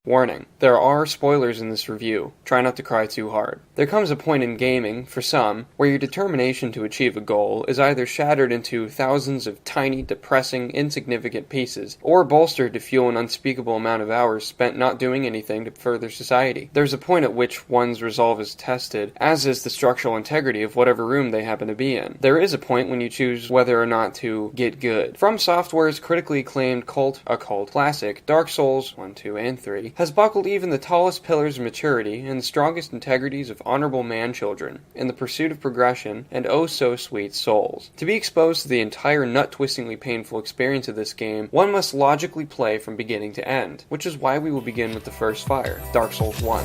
Warning, there are spoilers in this review. Try not to cry too hard. There comes a point in gaming, for some, where your determination to achieve a goal is either shattered into thousands of tiny, depressing, insignificant pieces, or bolstered to fuel an unspeakable amount of hours spent not doing anything to further society. There's a point at which one's resolve is tested, as is the structural integrity of whatever room they happen to be in. There is a point when you choose whether or not to get good. From Software's critically acclaimed occult classic, Dark Souls 1, 2, and 3, has buckled even the tallest pillars of maturity and the strongest integrities of honorable man-children in the pursuit of progression and oh-so-sweet souls. To be exposed to the entire nut-twistingly painful experience of this game, one must logically play from beginning to end, which is why we will begin with the first fire, Dark Souls 1.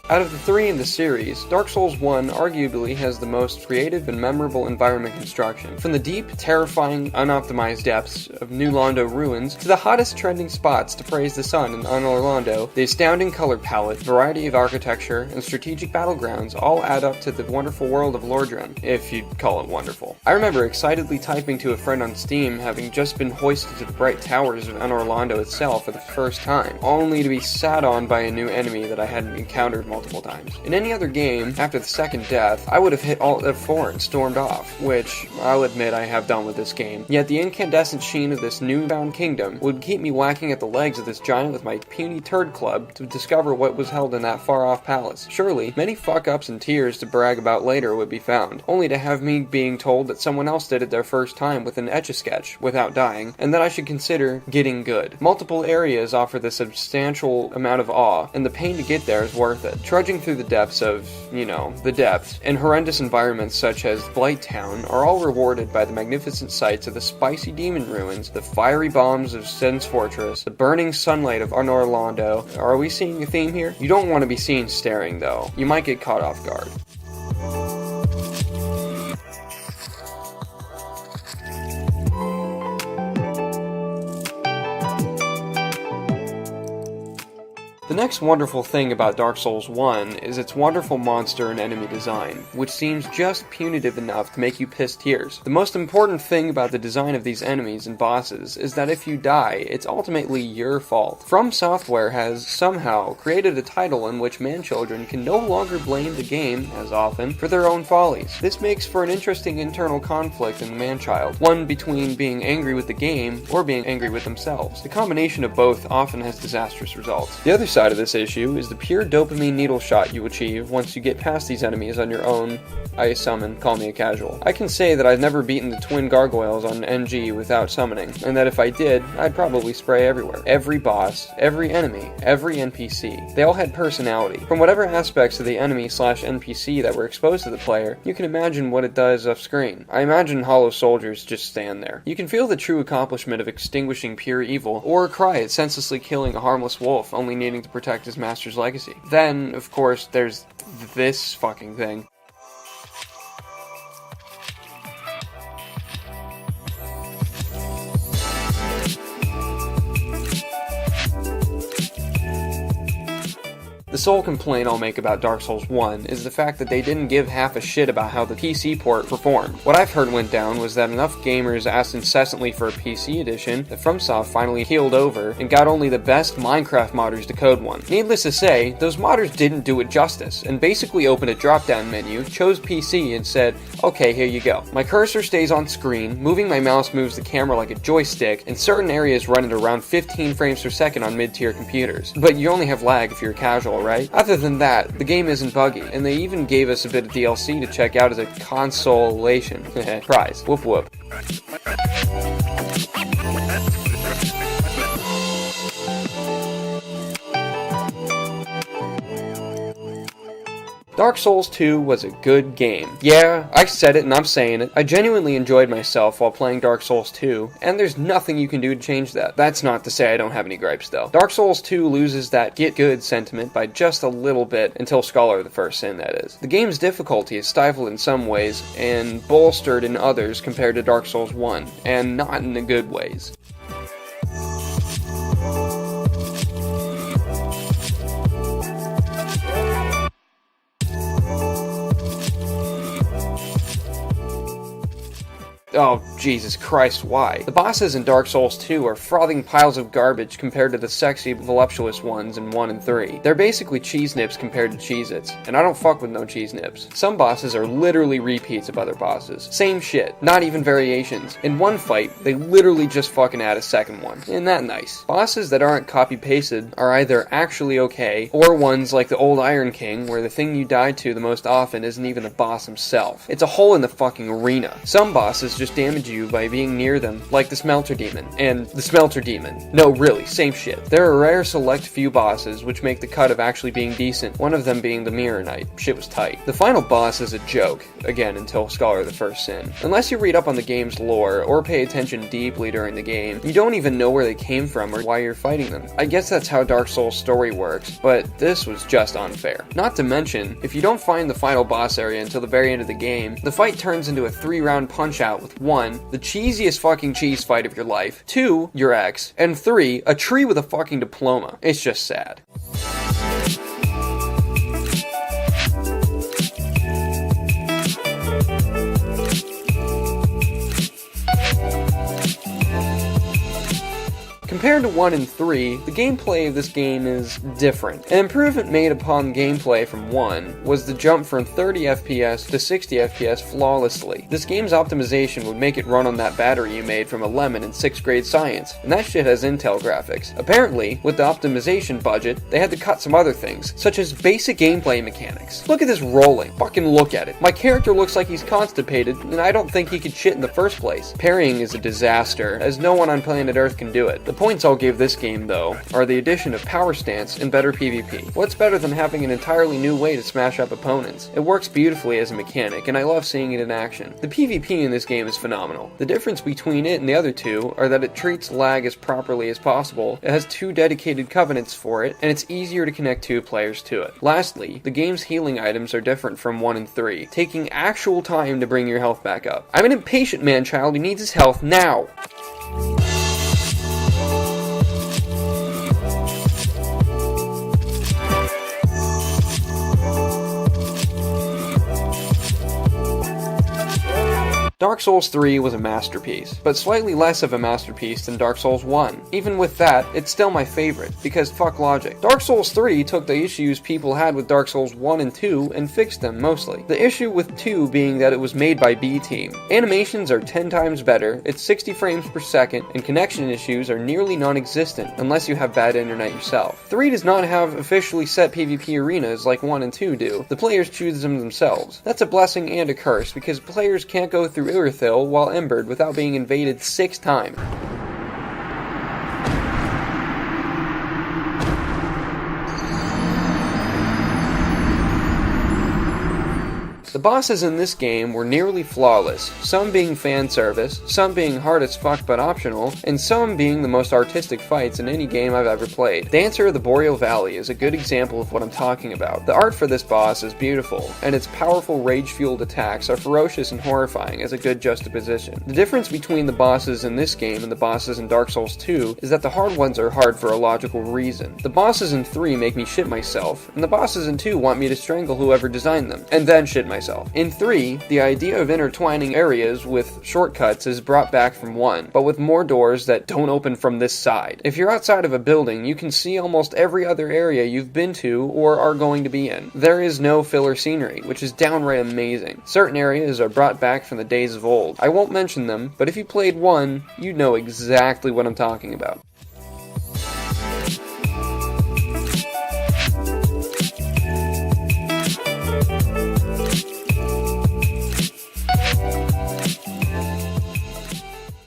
Out of the three in the series, Dark Souls 1 arguably has the most creative and memorable environment construction. From the deep, terrifying, unoptimized depths of New Londo ruins to the hottest trending spots to praise the sun in Anor Londo, the astounding color palette, variety of architecture, and strategic battlegrounds all add up to the wonderful world of Lordran, if you'd call it wonderful. I remember excitedly typing to a friend on Steam having just been hoisted to the bright towers of Anor Londo itself for the first time, only to be sat on by a new enemy that I hadn't encountered multiple times. In any other game, after the second death, I would have hit Alt F4 and stormed off, which I'll admit I have done with this game. Yet the incandescent sheen of this newfound kingdom would keep me whacking at the legs of this giant with my puny turd club to discover what was held in that far-off palace. Surely, many fuck-ups and tears to brag about later would be found, only to have me being told that someone else did it their first time with an Etch-a-Sketch, without dying, and that I should consider getting good. Multiple areas offer the substantial amount of awe, and the pain to get there is worth it. Trudging through the depths of, the depths, and horrendous environments such as Blighttown are all rewarded by the magnificent sights of the spicy demon ruins, the fiery bombs of Sen's Fortress, the burning sunlight of Anor Londo. Are we seeing a theme here? You don't want to be seen staring, though. You might get caught off guard. The next wonderful thing about Dark Souls 1 is its wonderful monster and enemy design, which seems just punitive enough to make you piss tears. The most important thing about the design of these enemies and bosses is that if you die, it's ultimately your fault. From Software has somehow created a title in which man-children can no longer blame the game, as often, for their own follies. This makes for an interesting internal conflict in the man-child, one between being angry with the game or being angry with themselves. The combination of both often has disastrous results. The other side of this issue is the pure dopamine needle shot you achieve once you get past these enemies on your own. I summon, call me a casual. I can say that I've never beaten the twin gargoyles on NG without summoning, and that if I did, I'd probably spray everywhere. Every boss, every enemy, every NPC, they all had personality. From whatever aspects of the enemy/NPC that were exposed to the player, you can imagine what it does off screen. I imagine hollow soldiers just stand there. You can feel the true accomplishment of extinguishing pure evil, or cry at senselessly killing a harmless wolf only needing to protect his master's legacy. Then, of course, there's this fucking thing. The sole complaint I'll make about Dark Souls 1 is the fact that they didn't give half a shit about how the PC port performed. What I've heard went down was that enough gamers asked incessantly for a PC edition that FromSoft finally keeled over and got only the best Minecraft modders to code one. Needless to say, those modders didn't do it justice, and basically opened a drop-down menu, chose PC, and said, okay, here you go. My cursor stays on screen, moving my mouse moves the camera like a joystick, and certain areas run at around 15 frames per second on mid-tier computers. But you only have lag if you're casual, right? Other than that, the game isn't buggy, and they even gave us a bit of DLC to check out as a consolation. Prize. Whoop whoop. Dark Souls 2 was a good game. Yeah, I said it and I'm saying it. I genuinely enjoyed myself while playing Dark Souls 2, and there's nothing you can do to change that. That's not to say I don't have any gripes though. Dark Souls 2 loses that get good sentiment by just a little bit until Scholar of the First Sin, that is. The game's difficulty is stifled in some ways and bolstered in others compared to Dark Souls 1, and not in the good ways. Oh, Jesus Christ, why? The bosses in Dark Souls 2 are frothing piles of garbage compared to the sexy, voluptuous ones in 1 and 3. They're basically cheese nips compared to Cheez-Its, and I don't fuck with no cheese nips. Some bosses are literally repeats of other bosses. Same shit, not even variations. In one fight, they literally just fucking add a second one. Isn't that nice? Bosses that aren't copy-pasted are either actually okay, or ones like the old Iron King, where the thing you die to the most often isn't even the boss himself. It's a hole in the fucking arena. Some bosses just damage you by being near them, like the Smelter Demon, and the Smelter Demon. No, really, same shit. There are a rare select few bosses which make the cut of actually being decent, one of them being the Mirror Knight. Shit was tight. The final boss is a joke, again until Scholar of the First Sin. Unless you read up on the game's lore, or pay attention deeply during the game, you don't even know where they came from or why you're fighting them. I guess that's how Dark Souls' story works, but this was just unfair. Not to mention, if you don't find the final boss area until the very end of the game, the fight turns into a 3-round punch-out with 1, the cheesiest fucking cheese fight of your life, 2, your ex, and 3, a tree with a fucking diploma. It's just sad. Compared to 1 and 3, the gameplay of this game is different. An improvement made upon gameplay from 1 was the jump from 30 FPS to 60 FPS flawlessly. This game's optimization would make it run on that battery you made from a lemon in 6th grade science, and that shit has Intel graphics. Apparently, with the optimization budget, they had to cut some other things, such as basic gameplay mechanics. Look at this rolling. Fucking look at it. My character looks like he's constipated, and I don't think he could shit in the first place. Parrying is a disaster, as no one on planet Earth can do it. The points I'll give this game, though, are the addition of power stance and better PvP. What's better than having an entirely new way to smash up opponents? It works beautifully as a mechanic, and I love seeing it in action. The PvP in this game is phenomenal. The difference between it and the other two are that it treats lag as properly as possible, it has 2 dedicated covenants for it, and it's easier to connect 2 players to it. Lastly, the game's healing items are different from 1 and 3, taking actual time to bring your health back up. I'm an impatient man-child who needs his health now! Dark Souls 3 was a masterpiece, but slightly less of a masterpiece than Dark Souls 1. Even with that, it's still my favorite, because fuck logic. Dark Souls 3 took the issues people had with Dark Souls 1 and 2 and fixed them mostly. The issue with 2 being that it was made by B-Team. Animations are 10 times better, it's 60 frames per second, and connection issues are nearly non-existent unless you have bad internet yourself. 3 does not have officially set PvP arenas like 1 and 2 do. The players choose them themselves. That's a blessing and a curse, because players can't go through Irithyll while embered without being invaded 6 times. The bosses in this game were nearly flawless, some being fan service, some being hard as fuck but optional, and some being the most artistic fights in any game I've ever played. Dancer of the Boreal Valley is a good example of what I'm talking about. The art for this boss is beautiful, and its powerful rage-fueled attacks are ferocious and horrifying as a good juxtaposition. The difference between the bosses in this game and the bosses in Dark Souls 2 is that the hard ones are hard for a logical reason. The bosses in 3 make me shit myself, and the bosses in 2 want me to strangle whoever designed them, and then shit myself. In 3, the idea of intertwining areas with shortcuts is brought back from 1, but with more doors that don't open from this side. If you're outside of a building, you can see almost every other area you've been to or are going to be in. There is no filler scenery, which is downright amazing. Certain areas are brought back from the days of old. I won't mention them, but if you played 1, you know exactly what I'm talking about.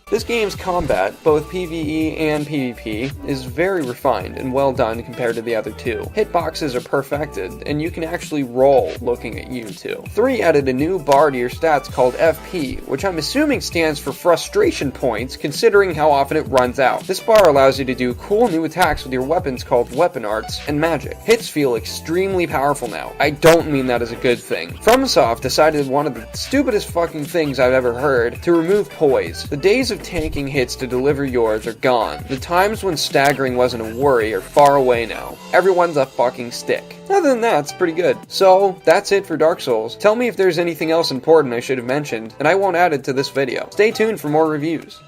This game's combat, both PvE and PvP, is very refined and well done compared to the other two. Hitboxes are perfected, and you can actually roll looking at you too. 3 added a new bar to your stats called FP, which I'm assuming stands for frustration points considering how often it runs out. This bar allows you to do cool new attacks with your weapons called weapon arts and magic. Hits feel extremely powerful now. I don't mean that as a good thing. FromSoft decided one of the stupidest fucking things I've ever heard to remove poise. The days of of tanking hits to deliver yours are gone. The times when staggering wasn't a worry are far away now. Everyone's a fucking stick. Other than that, it's pretty good. So, that's it for Dark Souls. Tell me if there's anything else important I should have mentioned, and I won't add it to this video. Stay tuned for more reviews.